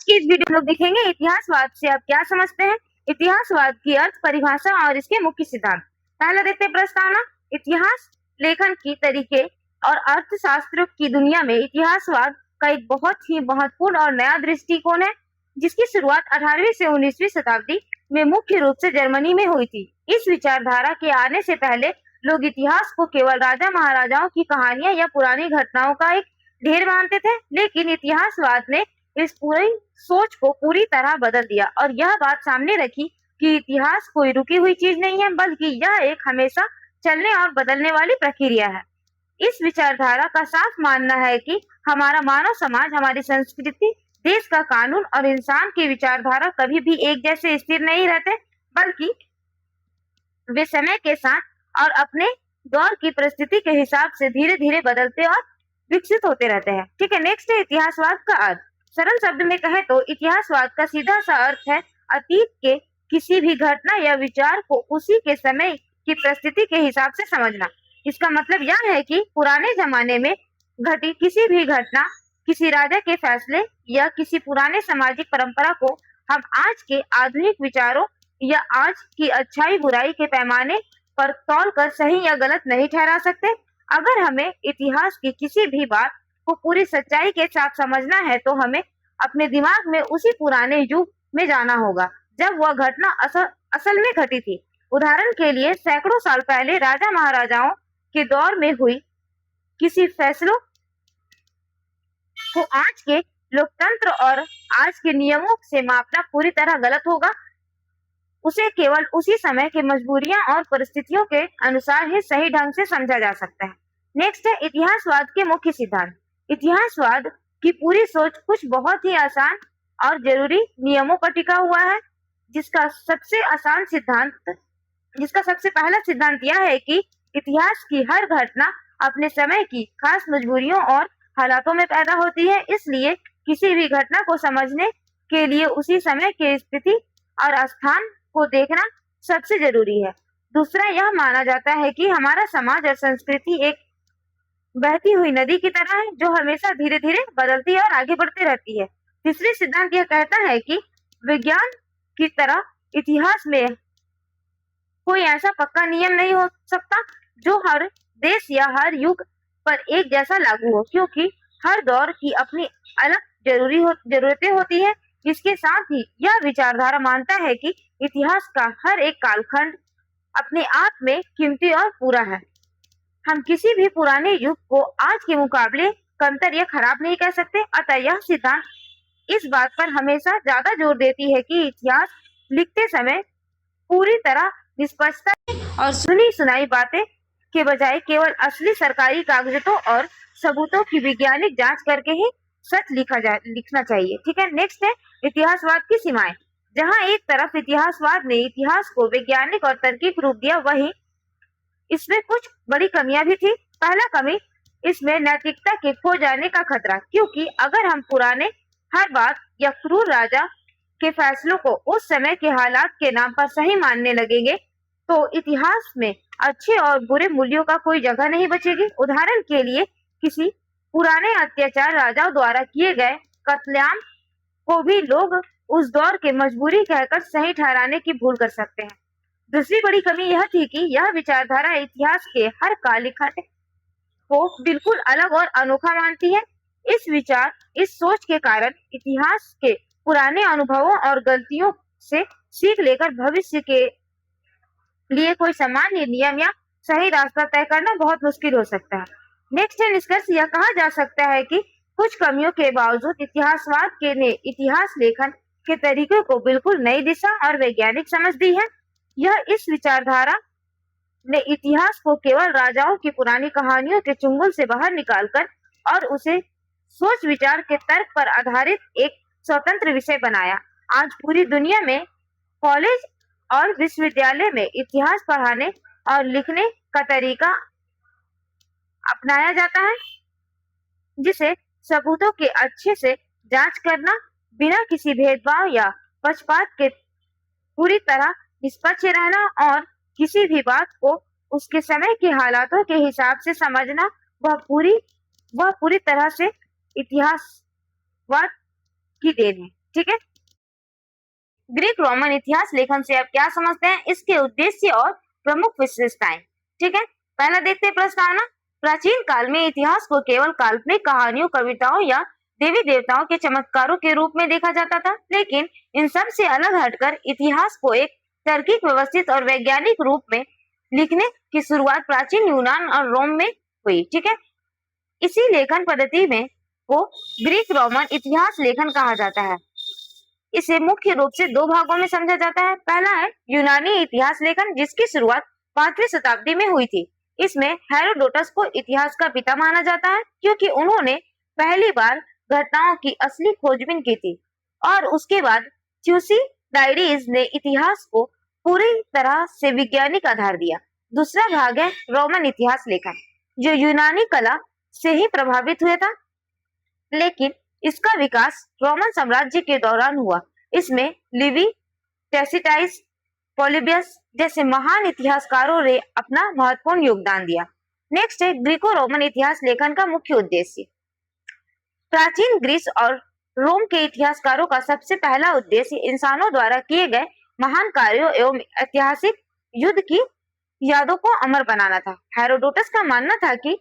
आज की इस वीडियो में लोग देखेंगे इतिहासवाद से आप क्या समझते हैं, इतिहासवाद की अर्थ परिभाषा और इसके मुख्य सिद्धांत। पहला देखते हैं प्रस्तावना। इतिहास लेखन की तरीके और अर्थशास्त्र की दुनिया में इतिहासवाद का एक बहुत ही महत्वपूर्ण और नया दृष्टिकोण है, जिसकी शुरुआत 18वीं से 19वीं शताब्दी में मुख्य रूप से जर्मनी में हुई थी। इस विचारधारा के आने से पहले लोग इतिहास को केवल राजा महाराजाओं की कहानियां या पुरानी घटनाओं का एक ढेर मानते थे, लेकिन इतिहासवाद ने इस पूरी सोच को पूरी तरह बदल दिया और यह बात सामने रखी कि इतिहास कोई रुकी हुई चीज नहीं है, बल्कि यह एक हमेशा चलने और बदलने वाली प्रक्रिया है। इस विचारधारा का साफ मानना है कि हमारा मानव समाज, हमारी संस्कृति, देश का कानून और इंसान की विचारधारा कभी भी एक जैसे स्थिर नहीं रहते, बल्कि वे समय के साथ और अपने दौर की परिस्थिति के हिसाब से धीरे धीरे बदलते और विकसित होते रहते हैं। ठीक है, नेक्स्ट है इतिहासवाद का अर्थ। सरल शब्द में कहे तो इतिहासवाद का सीधा सा अर्थ है अतीत के किसी भी घटना या विचार को उसी के समय की परिस्थिति के हिसाब से समझना। इसका मतलब यह है कि पुराने जमाने में घटी किसी भी घटना, किसी राजा के फैसले या किसी पुराने सामाजिक परंपरा को हम आज के आधुनिक विचारों या आज की अच्छाई बुराई के पैमाने पर तौलकर सही या गलत नहीं ठहरा सकते। अगर हमें इतिहास की किसी भी बात को पूरी सच्चाई के साथ समझना है तो हमें अपने दिमाग में उसी पुराने युग में जाना होगा जब वह घटना असल में घटी थी। उदाहरण के लिए सैकड़ों साल पहले राजा महाराजाओं के दौर में हुई किसी फैसलों को आज के लोकतंत्र और आज के नियमों से मापना पूरी तरह गलत होगा। उसे केवल उसी समय की मजबूरियां और परिस्थितियों के अनुसार ही सही ढंग से समझा जा सकता है। नेक्स्ट है इतिहासवाद के मुख्य सिद्धांत। इतिहासवाद की पूरी सोच कुछ बहुत ही आसान और जरूरी नियमों पर टिका हुआ है, जिसका सबसे पहला सिद्धांत यह है कि इतिहास की हर घटना अपने समय की खास मजबूरियों और हालातों में पैदा होती है, इसलिए किसी भी घटना को समझने के लिए उसी समय की स्थिति और स्थान को देखना सबसे जरूरी है। दूसरा, यह माना जाता है कि हमारा समाज और संस्कृति एक बहती हुई नदी की तरह है जो हमेशा धीरे धीरे बदलती और आगे बढ़ती रहती है। तीसरी सिद्धांत यह कहता है कि विज्ञान की तरह इतिहास में कोई ऐसा पक्का नियम नहीं हो सकता जो हर देश या हर युग पर एक जैसा लागू हो, क्योंकि हर दौर की अपनी अलग जरूरतें होती है। इसके साथ ही यह विचारधारा मानता है कि इतिहास का हर एक कालखंड अपने आप में कीमती और पूरा है। हम किसी भी पुराने युग को आज के मुकाबले कमतर या खराब नहीं कह सकते। अतः यह सिद्धांत इस बात पर हमेशा ज्यादा जोर देती है कि इतिहास लिखते समय पूरी तरह निष्पक्षता और सुनी सुनाई बातें के बजाय केवल असली सरकारी कागजों और सबूतों की वैज्ञानिक जांच करके ही सच लिखना चाहिए। ठीक है, नेक्स्ट है इतिहासवाद की सीमाएं। जहां एक तरफ इतिहासवाद ने इतिहास को वैज्ञानिक और तार्किक रूप दिया, वहीं इसमें कुछ बड़ी कमियां भी थी। पहला कमी, इसमें नैतिकता के खो जाने का खतरा, क्योंकि अगर हम पुराने हर बात या क्रूर राजा के फैसलों को उस समय के हालात के नाम पर सही मानने लगेंगे तो इतिहास में अच्छे और बुरे मूल्यों का कोई जगह नहीं बचेगी। उदाहरण के लिए किसी पुराने अत्याचार राजाओं द्वारा किए गए कत्लेआम को भी लोग उस दौर के मजबूरी कहकर सही ठहराने की भूल कर सकते हैं। दूसरी बड़ी कमी यह थी कि यह विचारधारा इतिहास के हर कालखंड को बिल्कुल अलग और अनोखा मानती है। इस सोच के कारण इतिहास के पुराने अनुभवों और गलतियों से सीख लेकर भविष्य के लिए कोई सामान्य नियम या सही रास्ता तय करना बहुत मुश्किल हो सकता है। नेक्स्ट है निष्कर्ष। यह कहा जा सकता है कि कुछ कमियों के बावजूद इतिहासवाद ने इतिहास लेखन के तरीके को बिल्कुल नई दिशा और वैज्ञानिक समझ दी है। यह इस विचारधारा ने इतिहास को केवल राजाओं की पुरानी कहानियों के चुंगल से बाहर निकालकर और उसे सोच विचार के तर्क पर आधारित एक स्वतंत्र विषय बनाया। आज पूरी दुनिया में कॉलेज और विश्वविद्यालय में इतिहास पढ़ाने और लिखने का तरीका अपनाया जाता है, जिसे सबूतों के अच्छे से जांच करना, बिना किसी भेदभाव या पक्षपात के पूरी तरह निष्पक्ष रहना और किसी भी बात को उसके समय के हालातों के हिसाब से समझना, वह पूरी तरह से इतिहासवाद की देन है। ठीक है। ग्रीक रोमन इतिहास लेखन से आप क्या समझते हैं, इसके उद्देश्य और प्रमुख विशेषताएं। ठीक है, पहला देखते हैं प्रस्तावना। प्राचीन काल में इतिहास को केवल काल्पनिक कहानियों, कविताओं या देवी देवताओं के चमत्कारों के रूप में देखा जाता था, लेकिन इन सब से अलग हटकर इतिहास को एक तार्किक, व्यवस्थित और वैज्ञानिक रूप में लिखने की शुरुआत प्राचीन यूनान और रोम में हुई। ठीक है, इसी लेखन पद्धति में को ग्रीक रोमन इतिहास लेखन कहा जाता है। इसे मुख्य रूप से दो भागों में समझा जाता है। पहला है यूनानी इतिहास लेखन, जिसकी शुरुआत 5वीं शताब्दी में हुई थी। इसमें हेरोडोटस को इतिहास का पिता माना जाता है, क्योंकि उन्होंने पहली बार घटनाओं की असली खोजबीन की थी। और उसके बाद थ्यूसिडाइडिस ने इतिहास को पूरी तरह से वैज्ञानिक आधार दिया। दूसरा भाग है रोमन इतिहास लेखन, जो यूनानी कला से ही प्रभावित हुआ था, लेकिन इसका विकास रोमन साम्राज्य के दौरान हुआ। इसमें लिवी, टैसिटाइस, पॉलिबियस जैसे महान इतिहासकारों ने अपना महत्वपूर्ण योगदान दिया। नेक्स्ट है ग्रीको रोमन इतिहास लेखन का मुख्य उद्देश्य। प्राचीन ग्रीस और रोम के इतिहासकारों का सबसे पहला उद्देश्य इंसानों द्वारा किए गए महान कार्यों एवं ऐतिहासिक युद्ध की यादों को अमर बनाना था। हेरोडोटस का मानना था कि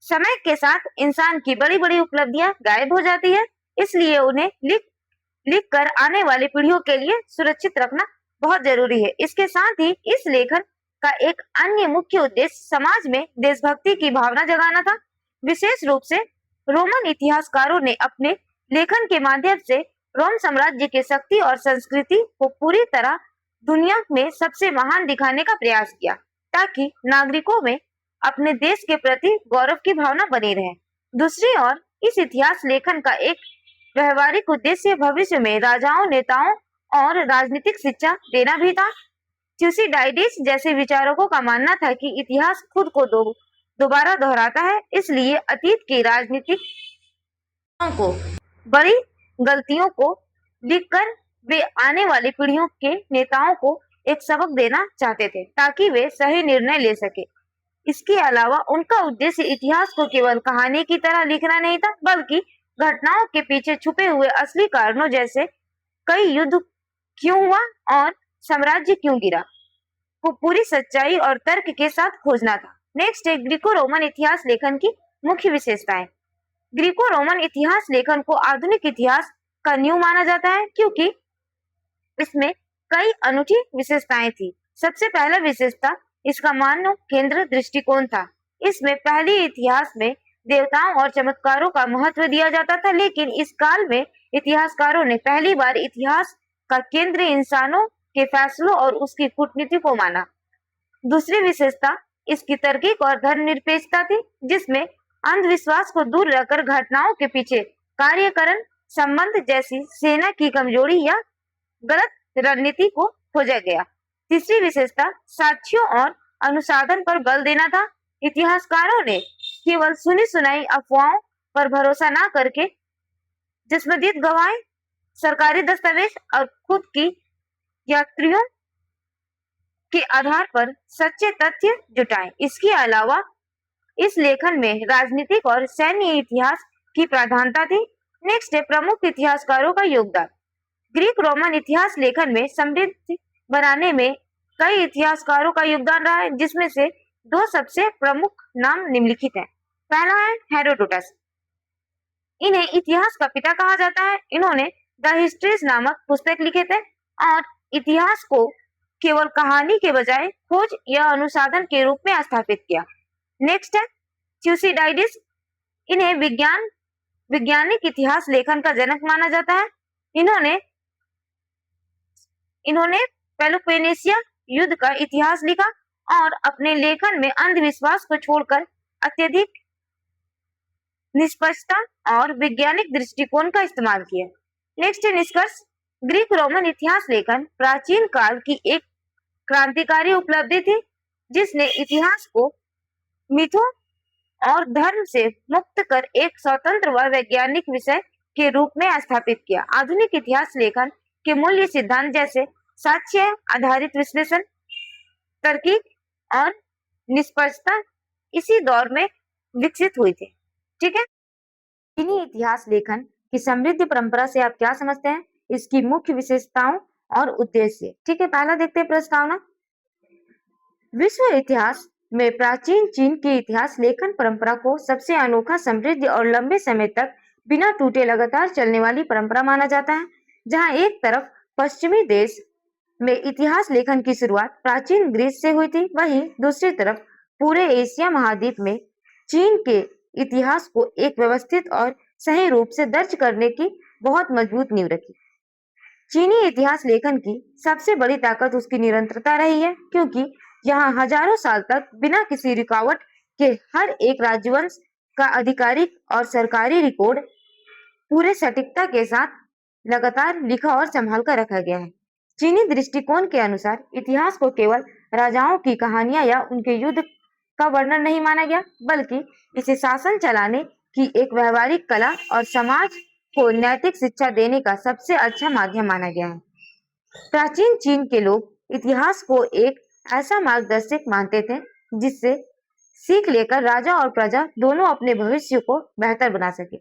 समय के साथ इंसान की बड़ी बड़ी उपलब्धियां गायब हो जाती है, इसलिए उन्हें लिख कर आने वाली पीढ़ियों के लिए सुरक्षित रखना बहुत जरूरी है। इसके साथ ही इस लेखन का एक अन्य मुख्य उद्देश्य समाज में देशभक्ति की भावना जगाना था। विशेष रूप से रोमन इतिहासकारों ने अपने लेखन के माध्यम से रोम साम्राज्य की शक्ति और संस्कृति को पूरी तरह दुनिया में सबसे महान दिखाने का प्रयास किया, ताकि नागरिकों में अपने देश के प्रति गौरव की भावना बनी रहे। दूसरी ओर इस इतिहास लेखन का एक व्यवहारिक उद्देश्य भविष्य में राजाओं, नेताओं और राजनीतिक शिक्षा देना भी था। थ्यूसिडाइडिस जैसे विचारकों का मानना था कि इतिहास खुद को दोबारा दोहराता है, इसलिए अतीत की राजनीतिक को बड़ी गलतियों को लिखकर वे आने वाली पीढ़ियों के नेताओं को एक सबक देना चाहते थे, ताकि वे सही निर्णय ले सके। इसके अलावा उनका उद्देश्य इतिहास को केवल कहानी की तरह लिखना नहीं था, बल्कि घटनाओं के पीछे छुपे हुए असली कारणों, जैसे कई युद्ध क्यों हुआ और साम्राज्य क्यों गिरा, को पूरी सच्चाई और तर्क के साथ खोजना था। नेक्स्ट है ग्रीको रोमन इतिहास लेखन की मुख्य विशेषताएं। ग्रीको रोमन इतिहास लेखन को आधुनिक इतिहास का नींव माना जाता है, क्योंकि इसमें कई अनूठी विशेषताएं थी। सबसे पहला विशेषता इसका मानव केंद्र दृष्टिकोण था। इसमें पहले इतिहास में देवताओं और चमत्कारों का महत्व दिया जाता था, लेकिन इस काल में इतिहासकारों ने पहली बार इतिहास का केंद्र इंसानों के फैसलों और उसकी कूटनीति को माना। दूसरी विशेषता इसकी तार्किक और धर्मनिरपेक्षता थी, जिसमें अंधविश्वास को दूर रखकर घटनाओं के पीछे कार्यकरण संबंध जैसी सेना की कमजोरी या गलत रणनीति को खोजा गया। तीसरी विशेषता साक्ष्यों और अनुसाधन पर बल देना था। इतिहासकारों ने केवल सुनी सुनाई अफवाहों पर भरोसा न करके जिस्मदीद गवाहें, सरकारी दस्तावेज और खुद की यात्रियों के आधार पर सच्चे तथ्य जुटाएं। इसके अलावा इस लेखन में राजनीतिक और सैन्य इतिहास की प्रधानता थी। नेक्स्ट है प्रमुख इतिहासकारों का योगदान। ग्रीक रोमन इतिहास लेखन में समृद्ध बनाने में कई इतिहासकारों का योगदान रहा है, जिसमें से दो सबसे प्रमुख नाम निम्नलिखित हैं। पहला है हेरोडोटस। इन्हें इतिहास का पिता कहा जाता है। इन्होंने द हिस्ट्रीज नामक पुस्तक लिखे थे और इतिहास को केवल कहानी के बजाय खोज या अनुसाधन के रूप में स्थापित किया। नेक्स्ट है थ्यूसिडाइडिस। इन्हें वैज्ञानिक इतिहास लेखन का जनक माना जाता है। इन्होंने पेलोपोनेशिया युद्ध का इतिहास लिखा और अपने लेखन में अंधविश्वास को छोड़कर अत्यधिक निष्पक्षता और वैज्ञानिक दृष्टिकोण का इस्तेमाल किया। नेक्स्ट है निष्कर्ष। ग्रीक रोमन इतिहास लेखन प्राचीन काल की एक क्रांतिकारी उपलब्धि थी, जिसने इतिहास को मिथों और धर्म से मुक्त कर एक स्वतंत्र व वैज्ञानिक विषय के रूप में स्थापित किया। आधुनिक इतिहास लेखन के मूल्य सिद्धांत जैसे साक्ष्य आधारित विश्लेषण, तार्किक और निष्पक्षता इसी दौर में विकसित हुई थी। ठीक है, चीनी इतिहास लेखन कि समृद्ध परंपरा से आप क्या समझते हैं, इसकी मुख्य विशेषताओं और उद्देश्य। ठीक है, पहला देखते हैं प्रस्तावना। विश्व इतिहास में प्राचीन चीन की इतिहास लेखन परंपरा को सबसे अनोखा, समृद्ध और लंबे समय तक बिना टूटे लगातार चलने वाली परंपरा माना जाता है। जहां एक तरफ पश्चिमी देश में इतिहास लेखन की शुरुआत प्राचीन ग्रीस से हुई थी, वहीं दूसरी तरफ पूरे एशिया महाद्वीप में चीन के इतिहास को एक व्यवस्थित और सही रूप से दर्ज करने की बहुत मजबूत नींव रखी। चीनी इतिहास लेखन की सबसे बड़ी ताकत उसकी निरंतरता रही है, क्योंकि यहाँ हजारों साल तक बिना किसी रुकावट के हर एक राजवंश का आधिकारिक और सरकारी रिकॉर्ड पूरे सटीकता के साथ लगातार लिखा और संभाल कर रखा गया है। चीनी दृष्टिकोण के अनुसार इतिहास को केवल राजाओं की कहानियां या उनके युद्ध का वर्णन नहीं माना गया, बल्कि इसे शासन चलाने की एक व्यवहारिक कला और समाज को नैतिक शिक्षा देने का सबसे अच्छा माध्यम माना गया है। प्राचीन चीन के लोग इतिहास को एक ऐसा मार्गदर्शक मानते थे जिससे सीख लेकर राजा और प्रजा दोनों अपने भविष्य को बेहतर बना सके।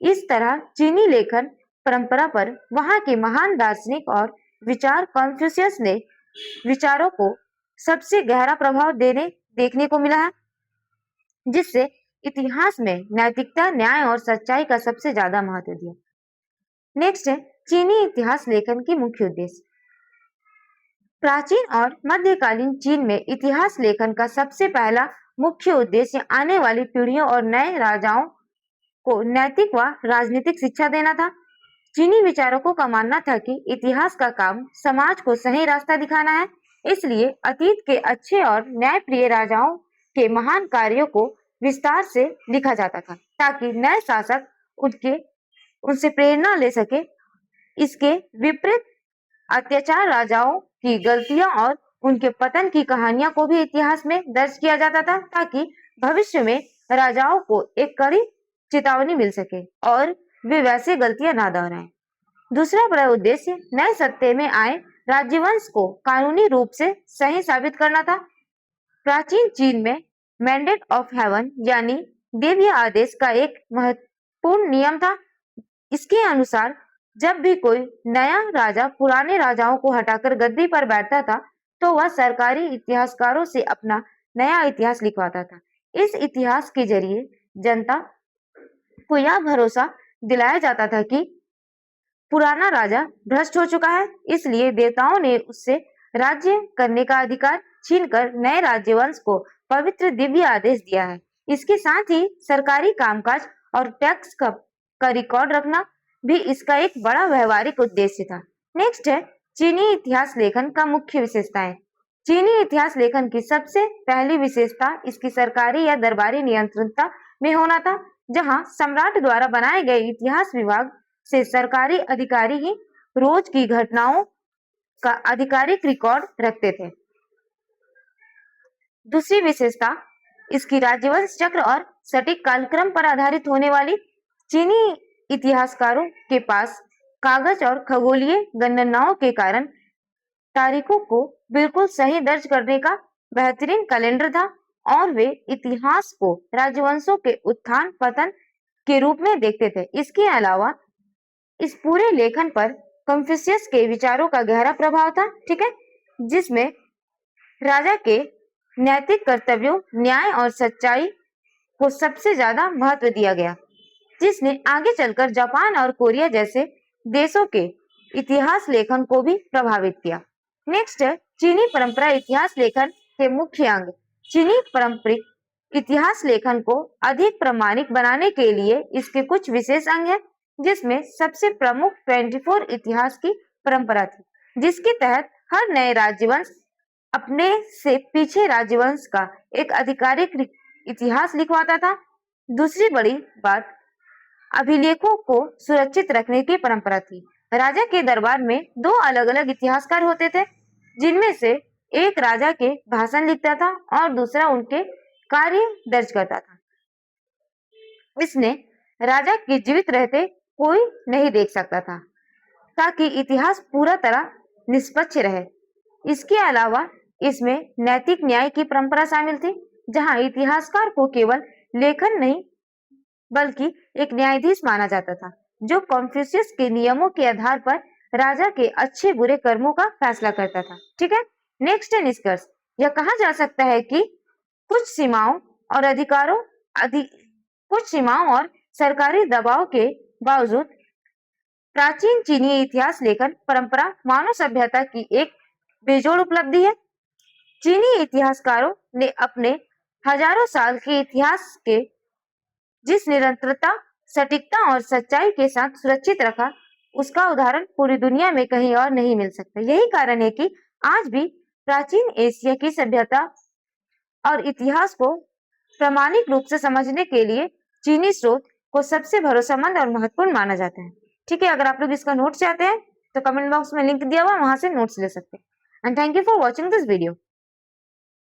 इस तरह चीनी लेखन परंपरा पर वहां के महान दार्शनिक और विचार कॉन्फ्यूशियस ने विचारों को सबसे गहरा प्रभाव देखने को मिला है, जिससे इतिहास में नैतिकता, न्याय और सच्चाई का सबसे ज्यादा महत्व दिया। नेक्स्ट है चीनी इतिहास लेखन के मुख्य उद्देश्य। प्राचीन और मध्यकालीन चीन में इतिहास लेखन का सबसे पहला मुख्य उद्देश्य आने वाली पीढ़ियों और नए राजाओं को नैतिक व राजनीतिक शिक्षा देना था। चीनी विचारकों का मानना था कि इतिहास का काम समाज को सही रास्ता दिखाना है, इसलिए अतीत के अच्छे और न्यायप्रिय राजाओं के महान कार्यों को विस्तार से लिखा जाता था, ताकि नए शासक उनसे प्रेरणा ले सके। इसके विपरीत अत्याचार राजाओं की गलतियां और उनके पतन की कहानियां को भी इतिहास में दर्ज किया जाता था, ताकि भविष्य में राजाओं को एक कड़ी चेतावनी मिल सके और वे वैसे गलतियां ना दोहराएं। दूसरा बड़ा उद्देश्य नए सत्ते में आए राज्यवंश को कानूनी रूप से सही साबित करना था। प्राचीन चीन में मैंडेट ऑफ हेवन यानी देवीय आदेश का एक महत्वपूर्ण नियम था। इसके अनुसार जब भी कोई नया राजा पुराने राजाओं को हटाकर गद्दी पर बैठता था, तो वह सरकारी इतिहासकारों से अपना नया इतिहास लिखवाता था। इस इतिहास के जरिए जनता को यह भरोसा दिलाया जाता था कि पुराना राजा भ्रष्ट हो चुका है, इसलिए देवताओं ने उससे राज्य करने का अधिकार छीनकर नए राज्यवंश को पवित्र दिव्य आदेश दिया है। इसके साथ ही सरकारी कामकाज और टैक्स का रिकॉर्ड रखना भी इसका एक बड़ा व्यवहारिक उद्देश्य था। नेक्स्ट है चीनी इतिहास लेखन का मुख्य विशेषताएं। चीनी इतिहास लेखन की सबसे पहली विशेषता इसकी सरकारी या दरबारी नियंत्रणता में होना था, जहां सम्राट द्वारा बनाए गए इतिहास विभाग से सरकारी अधिकारी ही रोज की घटनाओं का आधिकारिक रिकॉर्ड रखते थे। दूसरी विशेषता इसकी राजवंश चक्र और सटीक कालक्रम पर आधारित होने वाली। चीनी इतिहासकारों के पास कागज और खगोलीय गणनाओं के कारण तारीखों को बिल्कुल सही दर्ज करने का बेहतरीन कैलेंडर था, और वे इतिहास को राजवंशों के उत्थान पतन के रूप में देखते थे। इसके अलावा इस पूरे लेखन पर कन्फ्यूशियस के विचारों का गहरा प्रभाव था, ठीक है, जिसमें राजा के नैतिक कर्तव्यों, न्याय और सच्चाई को सबसे ज्यादा महत्व दिया गया, जिसने आगे चलकर जापान और कोरिया जैसे देशों के इतिहास लेखन को भी प्रभावित किया। नेक्स्ट है चीनी परंपरा इतिहास लेखन के मुख्य अंग। चीनी पारंपरिक इतिहास लेखन को अधिक प्रामाणिक बनाने के लिए इसके कुछ विशेष अंग हैं, जिसमें सबसे प्रमुख 24 इतिहास की परंपरा थी, जिसके तहत हर नए राज्यवंश अपने से पीछे राज्यवंश का एक आधिकारिक इतिहास लिखवाता था। दूसरी बड़ी बात अभिलेखों को सुरक्षित रखने की परंपरा थी। राजा के दरबार में दो अलग अलग इतिहासकार होते थे, जिनमें से एक राजा के भाषण लिखता था और दूसरा उनके कार्य दर्ज करता था। इसने राजा के जीवित रहते कोई नहीं देख सकता था, ताकि इतिहास पूरा तरह निष्पक्ष रहे। इसके अलावा इसमें नैतिक न्याय की परंपरा शामिल थी, जहां इतिहासकार को केवल लेखन नहीं बल्कि एक न्यायाधीश माना जाता था। जो कॉन्फ्यूशियस के नियमों के आधार पर राजा के अच्छे बुरे कर्मों का फैसला करता था। ठीक है, नेक्स्ट है निष्कर्ष। यह कहा जा सकता है कि कुछ सीमाओं और सरकारी दबाव के बावजूद प्राचीन चीनी इतिहास लेखन परंपरा मानव सभ्यता की एक बेजोड़ उपलब्धि है। चीनी इतिहासकारों ने अपने हजारों साल के इतिहास के जिस निरंतरता, सटीकता और सच्चाई के साथ सुरक्षित रखा, उसका उदाहरण पूरी दुनिया में कहीं और नहीं मिल सकता। यही कारण है कि आज भी प्राचीन एशिया की सभ्यता और इतिहास को प्रामाणिक रूप से समझने के लिए चीनी स्रोत को सबसे भरोसेमंद और महत्वपूर्ण माना जाता है। ठीक है, अगर आप लोग इसका नोट्स चाहते हैं तो कमेंट बॉक्स में लिंक दिया हुआ, वहां से नोट्स ले सकते हैं। And thank you for watching this video.